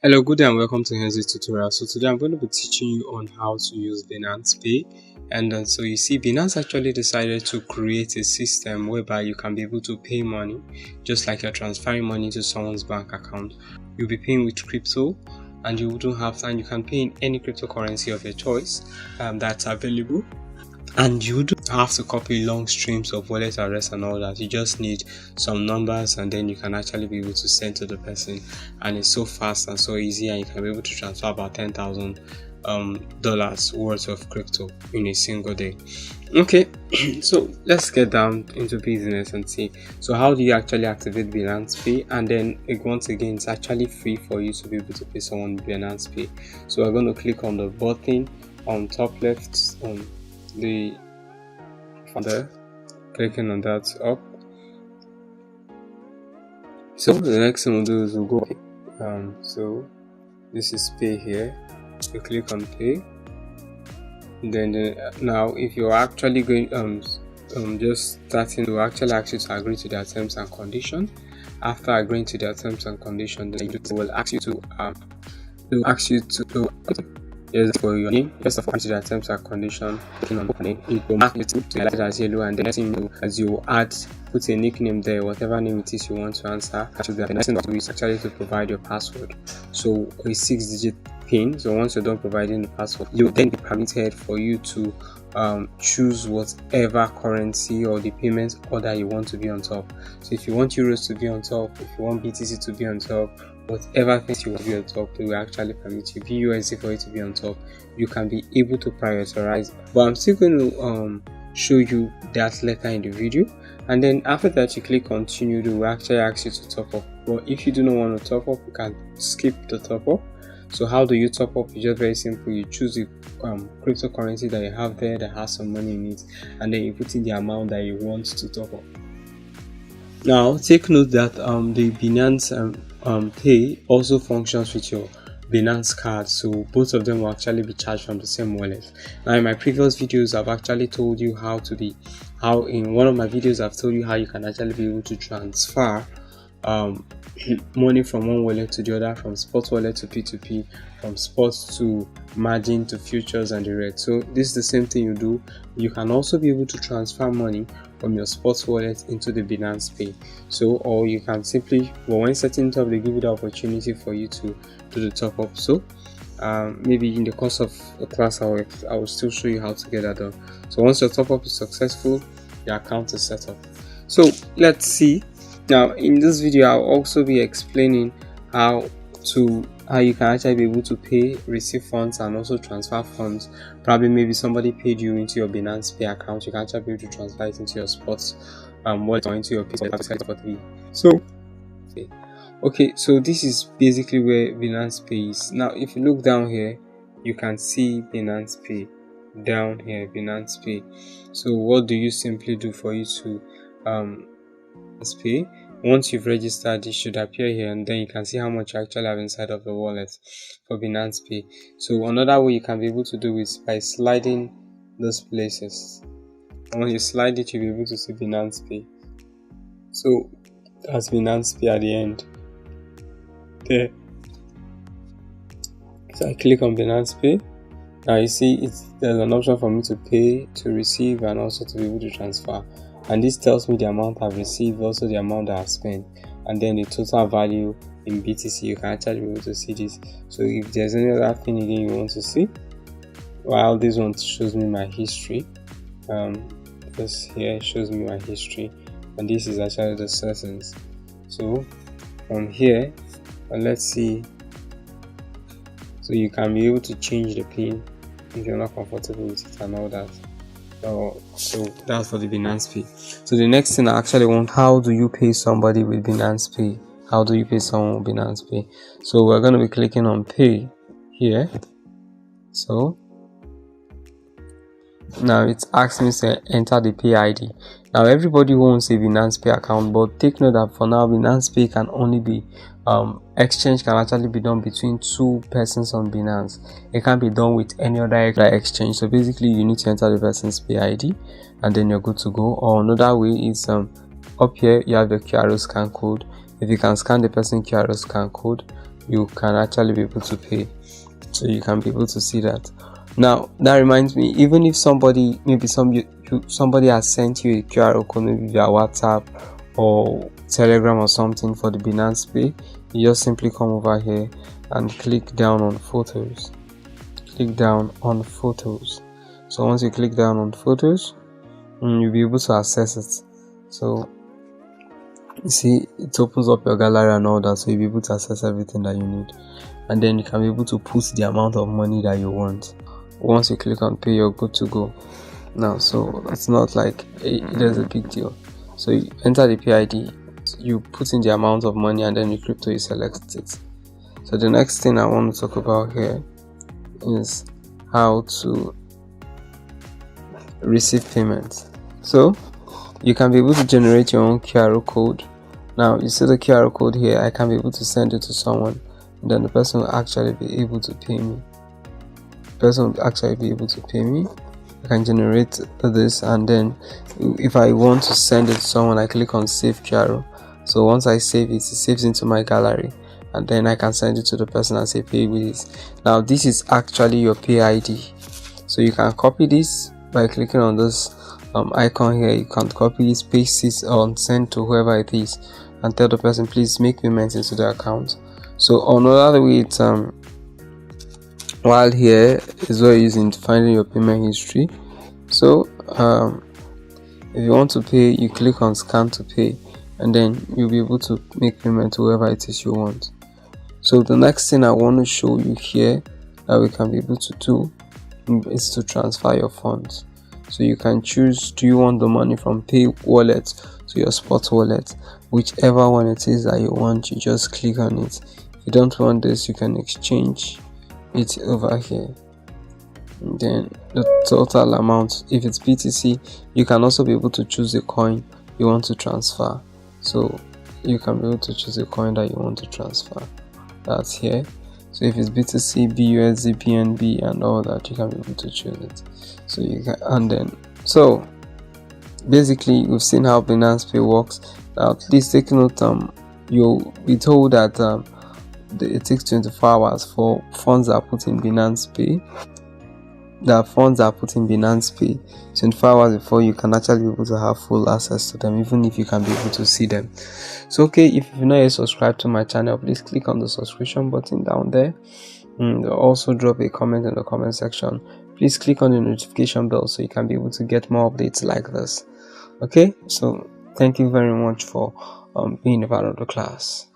Hello, good day and welcome to Henry's tutorial. So today I'm going to be teaching you on how to use Binance Pay. And so you see, Binance actually decided to create a system whereby you can be able to pay money, just like you're transferring money to someone's bank account. You'll be paying with crypto, and you wouldn't have time. You can pay in any cryptocurrency of your choice that's available. And you don't have to copy long streams of wallet address and all that. You just need some numbers, and then you can actually be able to send to the person, and it's so fast and so easy, and you can be able to transfer about $10,000 worth of crypto in a single day. Okay, so let's get down into business and see. So how do you actually activate Binance Pay? And then once again, it's actually free for you to be able to pay someone with Binance Pay. So we're going to click on the button on top left on the folder, clicking on that up. So the next thing we'll do is we'll go so this is pay here. You click on pay, then now if you're actually going just starting to actually ask you to agree to their terms and conditions. After agreeing to their terms and conditions, then they will ask you to yes, for your name, first of all, to the terms and condition, clicking on opening, it will mark it to highlight as yellow, and then as you add, put a nickname there, whatever name it is you want to answer. The next thing to do is actually to provide your password. So a 6-digit PIN. So once you're done providing the password, you will then be permitted for you to choose whatever currency or the payment order you want to be on top. So if you want euros to be on top, if you want BTC to be on top, whatever things you want to be on top, they will actually permit you. BUSD for it to be on top, you can be able to prioritize. But I'm still going to show you that later in the video. And then after that, you click continue. They will actually ask you to top up. But if you do not want to top up, you can skip the top up. So how do you top up? It's just very simple. You choose the cryptocurrency that you have there that has some money in it, and then you put in the amount that you want to top up. Now take note that the Binance Pay also functions with your Binance card, so both of them will actually be charged from the same wallet. Now in my previous videos, I've actually told you in one of my videos I've told you how you can actually be able to transfer money from one wallet to the other, from spot wallet to P2P, from spot to margin to futures and the rest. So this is the same thing you do. You can also be able to transfer money from your spot wallet into the Binance Pay. So, or you can simply, when setting it up, they give you the opportunity for you to do the top up. So maybe in the course of the class I will still show you how to get that done. So once your top up is successful, your account is set up. So let's see. Now in this video, I'll also be explaining how you can actually be able to pay, receive funds, and also transfer funds. Probably maybe somebody paid you into your Binance Pay account. You can actually be able to transfer it into your spots wallet or into your Pay. So okay, so this is basically where Binance Pay is. Now if you look down here, you can see Binance Pay down here, Binance Pay. So what do you simply do for you to pay? Once you've registered, it should appear here, and then you can see how much you actually have inside of the wallet for Binance Pay. So another way you can be able to do is by sliding those places. And when you slide it, you'll be able to see Binance Pay. So that's Binance Pay at the end there. So I click on Binance Pay. Now you see there's an option for me to pay, to receive, and also to be able to transfer. And this tells me the amount I've received, also the amount that I've spent, and then the total value in BTC. You can actually be able to see this. So if there's any other thing again you want to see, while this one shows me my history, this here shows me my history, and this is actually the settings. So from here, let's see. So you can be able to change the PIN if you're not comfortable with it and all that. So that's for the Binance Pay. So the next thing I actually want, how do you pay somebody with Binance Pay? How do you pay someone with Binance Pay? So we're going to be clicking on pay here. So now it's asking me to enter the pay ID. Now everybody wants a Binance Pay account, but take note that for now Binance Pay can only be exchange can actually be done between two persons on Binance. It can't be done with any other exchange. So basically you need to enter the person's pay ID, and then you're good to go. Or another way is up here you have the QR scan code. If you can scan the person QR scan code, you can actually be able to pay. So you can be able to see that. Now that reminds me, even if somebody, maybe somebody has sent you a QR code, maybe via WhatsApp or Telegram or something for the Binance Pay, you just simply come over here and click down on photos. Click down on photos. So once you click down on photos, you'll be able to access it. So you see, it opens up your gallery and all that, so you'll be able to access everything that you need, and then you can be able to put the amount of money that you want. Once you click on pay, you're good to go now. So it's not like there's a big deal. So you enter the PID, you put in the amount of money, and then the crypto, you select it. So the next thing I want to talk about here is how to receive payments. So you can be able to generate your own QR code. Now you see the QR code here, I can be able to send it to someone, and then the person will actually be able to pay me. I can generate this, and then if I want to send it to someone, I click on save QR. So once I save it, it saves into my gallery, and then I can send it to the person and say pay with this. Now this is actually your pay ID, so you can copy this by clicking on this icon here. You can copy it, paste it on send to whoever it is, and tell the person please make payments into the account. So another way it's while here is what you're using to finding your payment history. So if you want to pay, you click on scan to pay, and then you'll be able to make payment to whoever it is you want. So the next thing I want to show you here that we can be able to do is to transfer your funds. So you can choose, do you want the money from pay wallet to your spot wallet? Whichever one it is that you want, you just click on it. If you don't want this, you can exchange it over here, and then the total amount. If it's BTC, you can also be able to choose the coin you want to transfer. So you can be able to choose the coin that you want to transfer. That's here. So if it's BTC, BUSD, BNB and all that, you can be able to choose it. So you can, and then so basically we've seen how Binance Pay works. Now please take note, you'll be told that it takes 24 hours for funds that are put in Binance Pay. The funds are put in Binance Pay 24 hours before you can actually be able to have full access to them, even if you can be able to see them. So okay, if you're not yet subscribed to my channel, please click on the subscription button down there, and also drop a comment in the comment section. Please click on the notification bell so you can be able to get more updates like this. Okay, so thank you very much for being a part of the class.